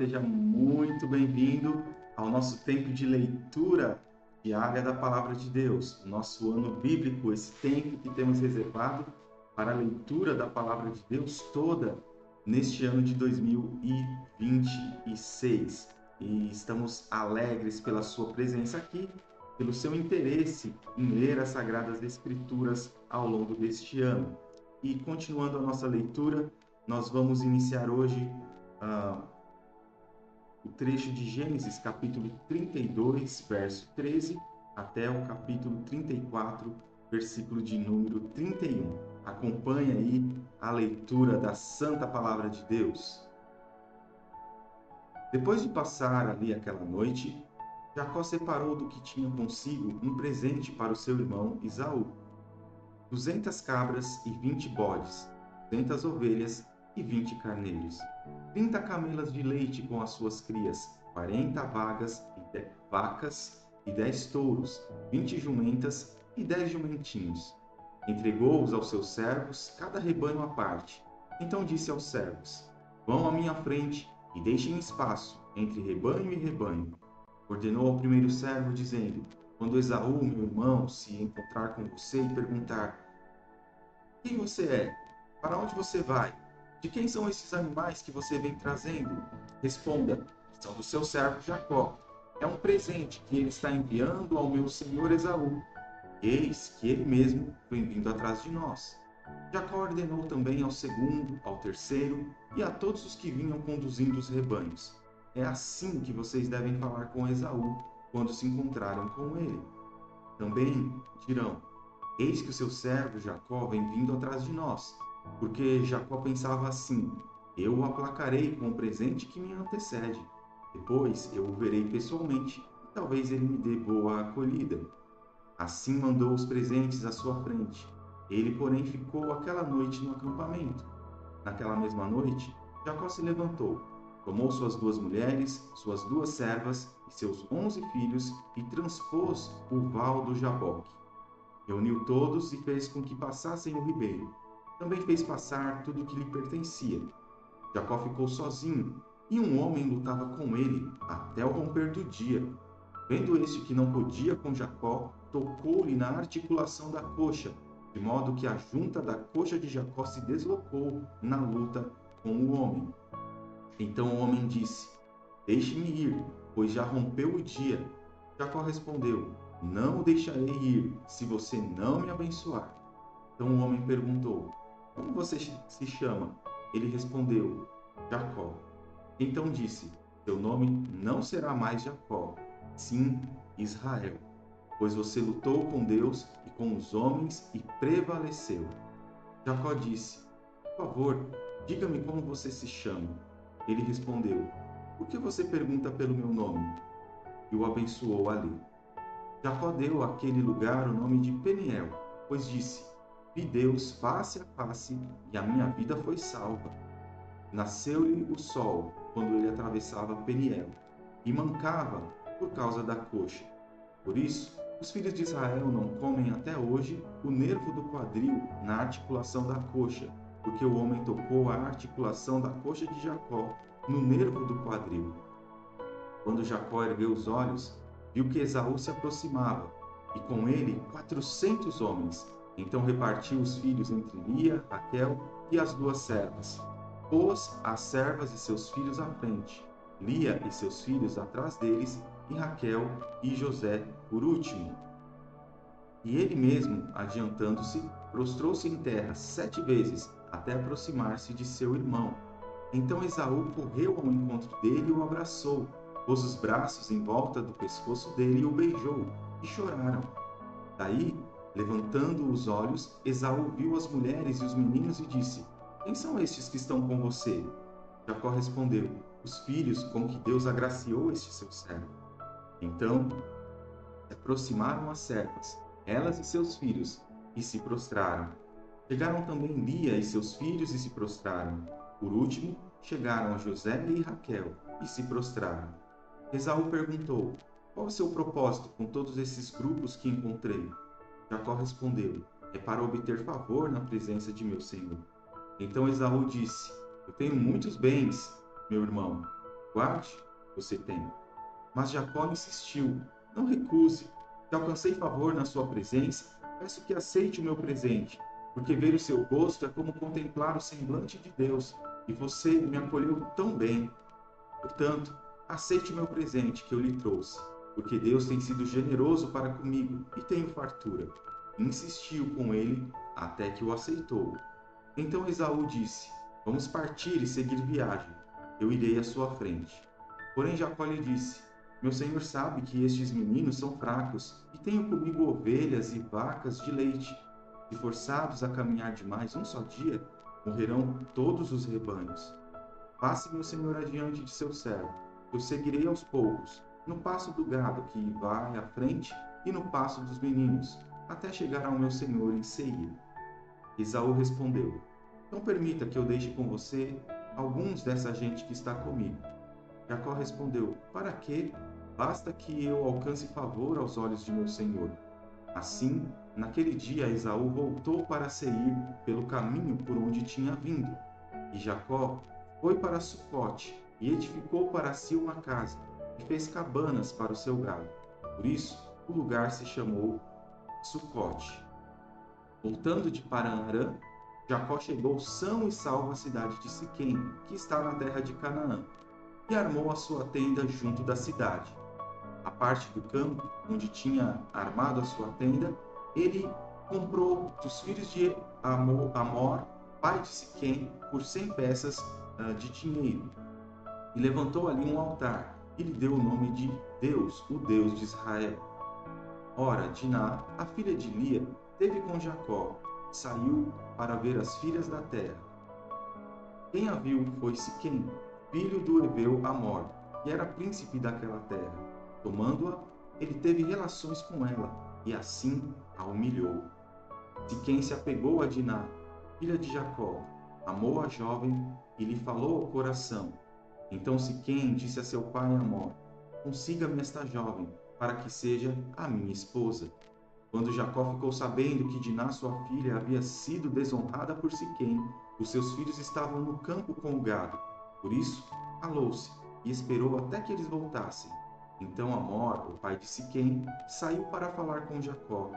seja muito bem-vindo ao nosso tempo de leitura diária da Palavra de Deus, o nosso ano bíblico, esse tempo que temos reservado para a leitura da Palavra de Deus toda neste ano de 2026. E estamos alegres pela sua presença aqui, pelo seu interesse em ler as Sagradas Escrituras ao longo deste ano. E continuando a nossa leitura, nós vamos iniciar hoje o trecho de Gênesis, capítulo 32, verso 13, até o capítulo 34, versículo de número 31. Acompanhe aí a leitura da Santa Palavra de Deus. Depois de passar ali aquela noite, Jacó separou do que tinha consigo um presente para o seu irmão Esaú: 200 cabras e 20 bodes, 200 ovelhas e 20 carneiros, 30 camelas de leite com as suas crias, 40 vacas e 10 touros, 20 jumentas e 10 jumentinhos. Entregou-os aos seus servos, cada rebanho à parte. Então disse aos servos: vão à minha frente e deixem espaço entre rebanho e rebanho. Ordenou ao primeiro servo, dizendo: quando Esaú, meu irmão, se encontrar com você e perguntar: quem você é? Para onde você vai? De quem são esses animais que você vem trazendo? Responda: são do seu servo Jacó. É um presente que ele está enviando ao meu senhor Esaú. Eis que ele mesmo vem vindo atrás de nós. Jacó ordenou também ao segundo, ao terceiro e a todos os que vinham conduzindo os rebanhos: é assim que vocês devem falar com Esaú quando se encontrarem com ele. Também dirão: eis que o seu servo Jacó vem vindo atrás de nós. Porque Jacó pensava assim: eu o aplacarei com o presente que me antecede. Depois eu o verei pessoalmente e talvez ele me dê boa acolhida. Assim mandou os presentes à sua frente. Ele, porém, ficou aquela noite no acampamento. Naquela mesma noite, Jacó se levantou, tomou suas 2 mulheres, suas 2 servas e seus 11 filhos e transpôs o val do Jaboque. Reuniu todos e fez com que passassem o ribeiro. Também fez passar tudo o que lhe pertencia. Jacó ficou sozinho, e um homem lutava com ele até o romper do dia. Vendo este que não podia com Jacó, tocou-lhe na articulação da coxa, de modo que a junta da coxa de Jacó se deslocou na luta com o homem. Então o homem disse: deixe-me ir, pois já rompeu o dia. Jacó respondeu: não o deixarei ir, se você não me abençoar. Então o homem perguntou: como você se chama? Ele respondeu: Jacó. Então disse: seu nome não será mais Jacó, sim Israel, pois você lutou com Deus e com os homens e prevaleceu. Jacó disse: por favor, diga-me como você se chama. Ele respondeu: por que você pergunta pelo meu nome? E o abençoou ali. Jacó deu àquele lugar o nome de Peniel, pois disse: vi Deus face a face e a minha vida foi salva. Nasceu-lhe o sol quando ele atravessava Peniel e mancava por causa da coxa. Por isso, os filhos de Israel não comem até hoje o nervo do quadril na articulação da coxa, porque o homem tocou a articulação da coxa de Jacó no nervo do quadril. Quando Jacó ergueu os olhos, viu que Esaú se aproximava, e com ele 400 homens. Então repartiu os filhos entre Lia, Raquel e as 2 servas. Pôs as servas e seus filhos à frente, Lia e seus filhos atrás deles, e Raquel e José por último. E ele mesmo, adiantando-se, prostrou-se em terra 7 vezes, até aproximar-se de seu irmão. Então Esaú correu ao encontro dele e o abraçou, pôs os braços em volta do pescoço dele e o beijou, e choraram. Daí, levantando os olhos, Esaú viu as mulheres e os meninos e disse: quem são estes que estão com você? Jacó respondeu: os filhos com que Deus agraciou este seu servo. Então se aproximaram as servas, elas e seus filhos, e se prostraram. Chegaram também Lia e seus filhos e se prostraram. Por último, chegaram José e Raquel e se prostraram. Esaú perguntou: qual é o seu propósito com todos esses grupos que encontrei? Jacó respondeu: é para obter favor na presença de meu senhor. Então Esaú disse: eu tenho muitos bens, meu irmão. Guarde, você tem. Mas Jacó insistiu: não recuse. Se alcancei favor na sua presença, peço que aceite o meu presente, porque ver o seu rosto é como contemplar o semblante de Deus, e você me acolheu tão bem. Portanto, aceite o meu presente que eu lhe trouxe, porque Deus tem sido generoso para comigo e tenho fartura. Insistiu com ele até que o aceitou. Então Esaú disse: vamos partir e seguir viagem. Eu irei à sua frente. Porém Jacó lhe disse: meu senhor sabe que estes meninos são fracos e tenho comigo ovelhas e vacas de leite. Se forçados a caminhar demais um só dia, morrerão todos os rebanhos. Passe meu senhor adiante de seu servo. Eu seguirei aos poucos, no passo do gado que vai à frente e no passo dos meninos, até chegar ao meu senhor em Seir. Esaú respondeu: não permita que eu deixe com você alguns dessa gente que está comigo. Jacó respondeu: para quê? Basta que eu alcance favor aos olhos de meu senhor. Assim, naquele dia Esaú voltou para Seir pelo caminho por onde tinha vindo. E Jacó foi para Sucote e edificou para si uma casa, e fez cabanas para o seu gado. Por isso, o lugar se chamou Sucote. Voltando de Paran-Arã, Jacó chegou são e salvo à cidade de Siquém, que está na terra de Canaã, e armou a sua tenda junto da cidade. A parte do campo onde tinha armado a sua tenda, ele comprou dos filhos de Amor, pai de Siquém, por 100 peças de dinheiro, e levantou ali um altar, e lhe deu o nome de Deus, o Deus de Israel. Ora, Diná, a filha de Lia, teve com Jacó, saiu para ver as filhas da terra. Quem a viu foi Siquém, filho do heveu Amor, que era príncipe daquela terra. Tomando-a, ele teve relações com ela, e assim a humilhou. Siquém se apegou a Diná, filha de Jacó, amou a jovem e lhe falou ao coração. Então Siquém disse a seu pai Amor: consiga-me esta jovem, para que seja a minha esposa. Quando Jacó ficou sabendo que Diná, sua filha, havia sido desonrada por Siquém, os seus filhos estavam no campo com o gado. Por isso, calou-se e esperou até que eles voltassem. Então Amor, o pai de Siquém, saiu para falar com Jacó.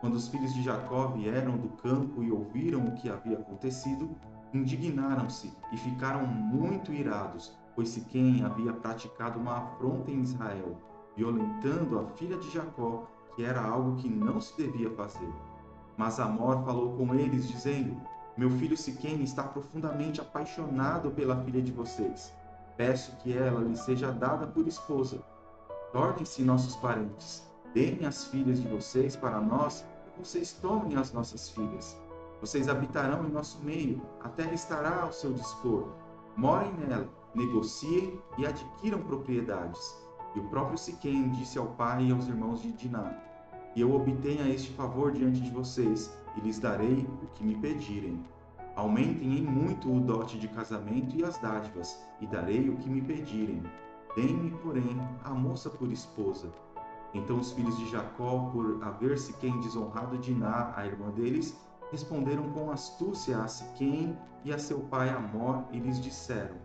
Quando os filhos de Jacó vieram do campo e ouviram o que havia acontecido, indignaram-se e ficaram muito irados, pois Siquém havia praticado uma afronta em Israel, violentando a filha de Jacó, que era algo que não se devia fazer. Mas Amor falou com eles, dizendo: meu filho Siquém está profundamente apaixonado pela filha de vocês. Peço que ela lhe seja dada por esposa. Tornem-se nossos parentes. Deem as filhas de vocês para nós e vocês tomem as nossas filhas. Vocês habitarão em nosso meio, a terra estará ao seu dispor. Morem nela, negociem e adquiram propriedades. E o próprio Siquém disse ao pai e aos irmãos de Diná: e eu obtenha este favor diante de vocês, e lhes darei o que me pedirem. Aumentem em muito o dote de casamento e as dádivas, e darei o que me pedirem. Deem-me, porém, a moça por esposa. Então os filhos de Jacó, por haver Siquém desonrado Diná, a irmã deles, responderam com astúcia a Siquém e a seu pai Amor, e lhes disseram: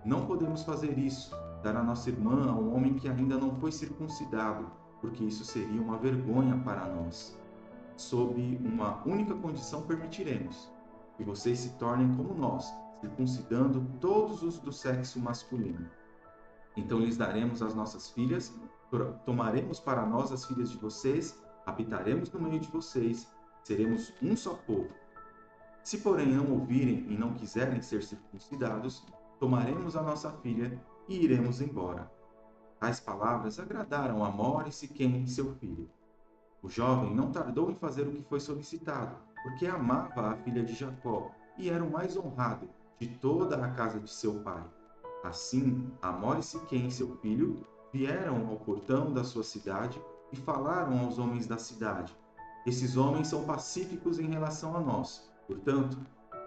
não podemos fazer isso, dar a nossa irmã a um homem que ainda não foi circuncidado, porque isso seria uma vergonha para nós. Sob uma única condição permitiremos: que vocês se tornem como nós, circuncidando todos os do sexo masculino. Então lhes daremos as nossas filhas, tomaremos para nós as filhas de vocês, habitaremos no meio de vocês, seremos um só povo. Se, porém, não ouvirem e não quiserem ser circuncidados, tomaremos a nossa filha e iremos embora. Tais palavras agradaram a Amor e Siquém, seu filho. O jovem não tardou em fazer o que foi solicitado, porque amava a filha de Jacó e era o mais honrado de toda a casa de seu pai. Assim, Amor e Siquém, seu filho, vieram ao portão da sua cidade e falaram aos homens da cidade: esses homens são pacíficos em relação a nós, portanto,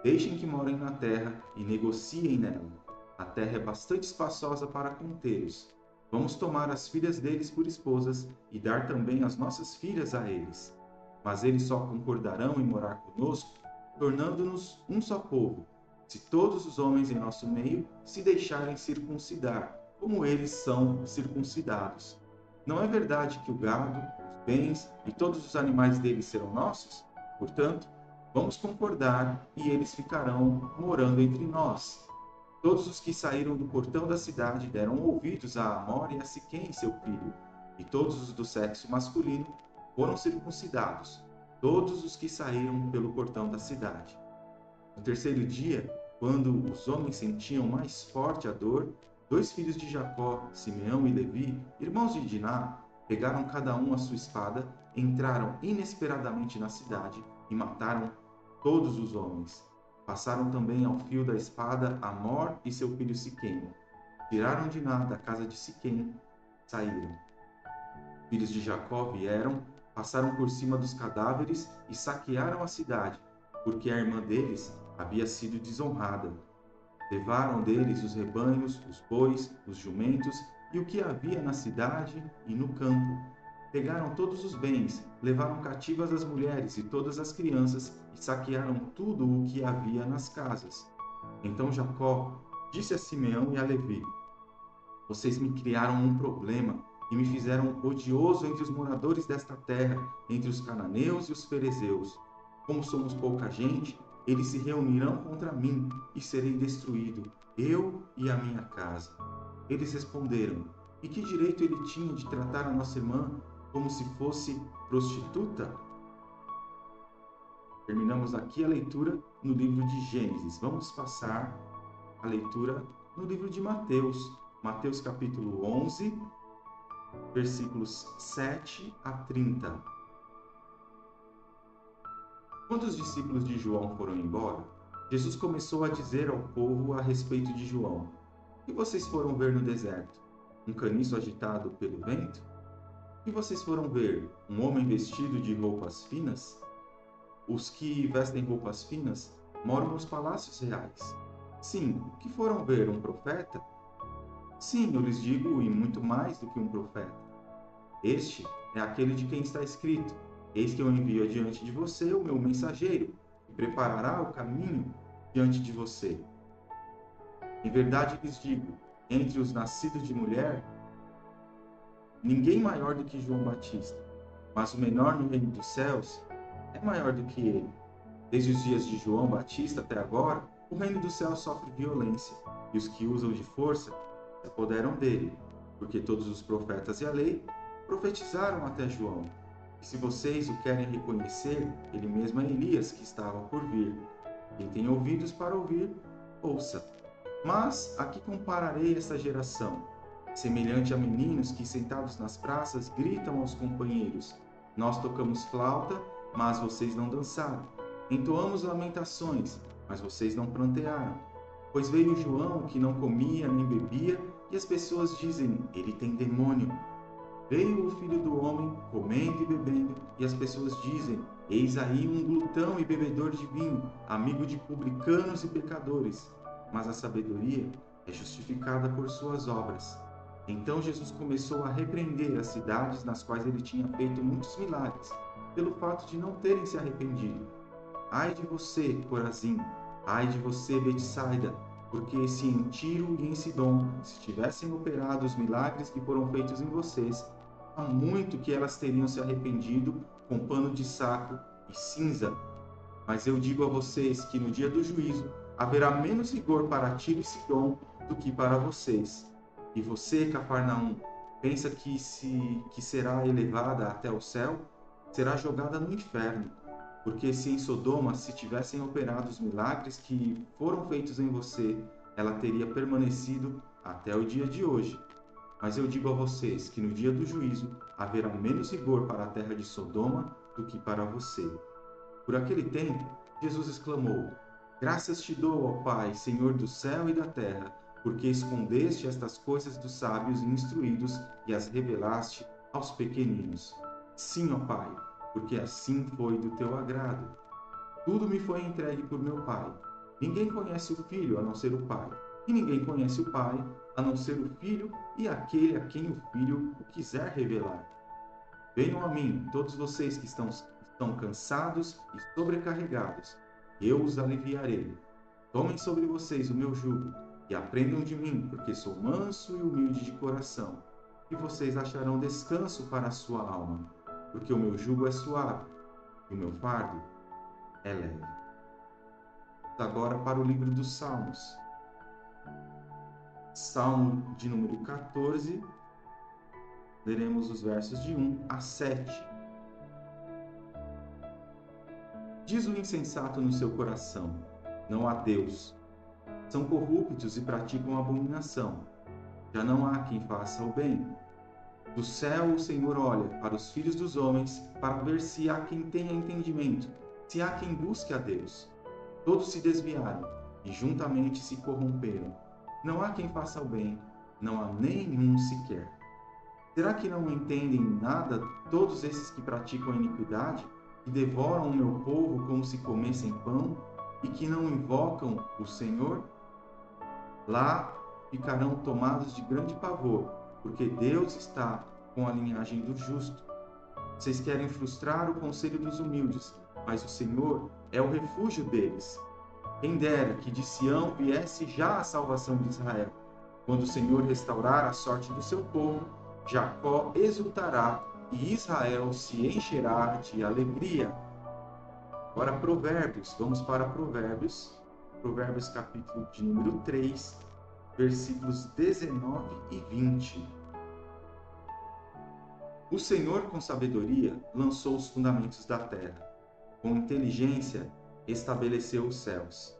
deixem que morem na terra e negociem nela. A terra é bastante espaçosa para contê-los. Vamos tomar as filhas deles por esposas e dar também as nossas filhas a eles. Mas eles só concordarão em morar conosco, tornando-nos um só povo, se todos os homens em nosso meio se deixarem circuncidar, como eles são circuncidados. Não é verdade que o gado, os bens e todos os animais deles serão nossos? Portanto, vamos concordar e eles ficarão morando entre nós. Todos os que saíram do portão da cidade deram ouvidos a Amor e a Siquém, seu filho, e todos os do sexo masculino foram circuncidados, todos os que saíram pelo portão da cidade. No terceiro dia, quando os homens sentiam mais forte a dor, dois filhos de Jacó, Simeão e Levi, irmãos de Diná, pegaram cada um a sua espada, entraram inesperadamente na cidade e mataram todos os homens. Passaram também ao fio da espada Amor e seu filho Siquém. Tiraram Diná da casa de Siquém, saíram. Os filhos de Jacó vieram, passaram por cima dos cadáveres e saquearam a cidade, porque a irmã deles havia sido desonrada. Levaram deles os rebanhos, os bois, os jumentos e o que havia na cidade e no campo. Pegaram todos os bens, levaram cativas as mulheres e todas as crianças e saquearam tudo o que havia nas casas. Então Jacó disse a Simeão e a Levi: Vocês me criaram um problema e me fizeram odioso entre os moradores desta terra, entre os cananeus e os ferezeus. Como somos pouca gente, eles se reunirão contra mim e serei destruído, eu e a minha casa. Eles responderam: E que direito ele tinha de tratar a nossa irmã como se fosse prostituta? Terminamos aqui a leitura no livro de Gênesis. Vamos passar a leitura no livro de Mateus. Mateus capítulo 11, versículos 7 a 30. Quando os discípulos de João foram embora, Jesus começou a dizer ao povo a respeito de João: O que vocês foram ver no deserto? Um caniço agitado pelo vento? O que vocês foram ver? Um homem vestido de roupas finas? Os que vestem roupas finas moram nos palácios reais. Sim, o que foram ver? Um profeta? Sim, eu lhes digo, e muito mais do que um profeta. Este é aquele de quem está escrito: Eis que eu envio adiante de você o meu mensageiro, que preparará o caminho diante de você. Em verdade lhes digo, entre os nascidos de mulher, ninguém maior do que João Batista, mas o menor no reino dos céus é maior do que ele. Desde os dias de João Batista até agora, o reino dos céus sofre violência, e os que usam de força se apoderam dele, porque todos os profetas e a lei profetizaram até João. E se vocês o querem reconhecer, ele mesmo é Elias que estava por vir. Quem tem ouvidos para ouvir, ouça. Mas a que compararei esta geração? Semelhante a meninos que, sentados nas praças, gritam aos companheiros: Nós tocamos flauta, mas vocês não dançaram. Entoamos lamentações, mas vocês não prantearam. Pois veio João, que não comia nem bebia, e as pessoas dizem: Ele tem demônio. Veio o Filho do Homem, comendo e bebendo, e as pessoas dizem: Eis aí um glutão e bebedor de vinho, amigo de publicanos e pecadores. Mas a sabedoria é justificada por suas obras. Então Jesus começou a repreender as cidades nas quais ele tinha feito muitos milagres, pelo fato de não terem se arrependido. Ai de você, Corazim! Ai de você, Betsaida! Porque se em Tiro e em Sidom se tivessem operado os milagres que foram feitos em vocês, há muito que elas teriam se arrependido com pano de saco e cinza. Mas eu digo a vocês que no dia do juízo haverá menos rigor para Tiro e Sidom do que para vocês. E você, Cafarnaum, pensa que será elevada até o céu? Será jogada no inferno. Porque se em Sodoma se tivessem operado os milagres que foram feitos em você, ela teria permanecido até o dia de hoje. Mas eu digo a vocês que no dia do juízo haverá menos rigor para a terra de Sodoma do que para você. Por aquele tempo, Jesus exclamou: Graças te dou, ó Pai, Senhor do céu e da terra, porque escondeste estas coisas dos sábios e instruídos e as revelaste aos pequeninos. Sim, ó Pai, porque assim foi do teu agrado. Tudo me foi entregue por meu Pai. Ninguém conhece o Filho a não ser o Pai, e ninguém conhece o Pai a não ser o Filho e aquele a quem o Filho o quiser revelar. Venham a mim, todos vocês que estão cansados e sobrecarregados, eu os aliviarei. Tomem sobre vocês o meu jugo e aprendam de mim, porque sou manso e humilde de coração, e vocês acharão descanso para a sua alma, porque o meu jugo é suave e o meu fardo é leve. Agora para o livro dos Salmos. Salmo de número 14, leremos os versos de 1 a 7. Diz o insensato no seu coração: não há Deus. São corruptos e praticam abominação. Já não há quem faça o bem. Do céu o Senhor olha para os filhos dos homens para ver se há quem tenha entendimento, se há quem busque a Deus. Todos se desviaram e juntamente se corromperam. Não há quem faça o bem, não há nenhum sequer. Será que não entendem nada todos esses que praticam a iniquidade, que devoram o meu povo como se comessem pão e que não invocam o Senhor? Lá ficarão tomados de grande pavor, porque Deus está com a linhagem do justo. Vocês querem frustrar o conselho dos humildes, mas o Senhor é o refúgio deles. Quem dera que de Sião viesse já a salvação de Israel. Quando o Senhor restaurar a sorte do seu povo, Jacó exultará e Israel se encherá de alegria. Agora Provérbios, vamos para Provérbios. Provérbios capítulo de número 3, versículos 19 e 20. O Senhor com sabedoria lançou os fundamentos da terra. Com inteligência estabeleceu os céus.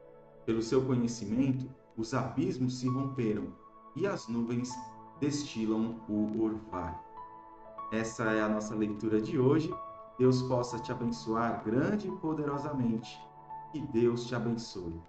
Pelo seu conhecimento, os abismos se romperam e as nuvens destilam o orvalho. Essa é a nossa leitura de hoje. Deus possa te abençoar grande e poderosamente. Que Deus te abençoe.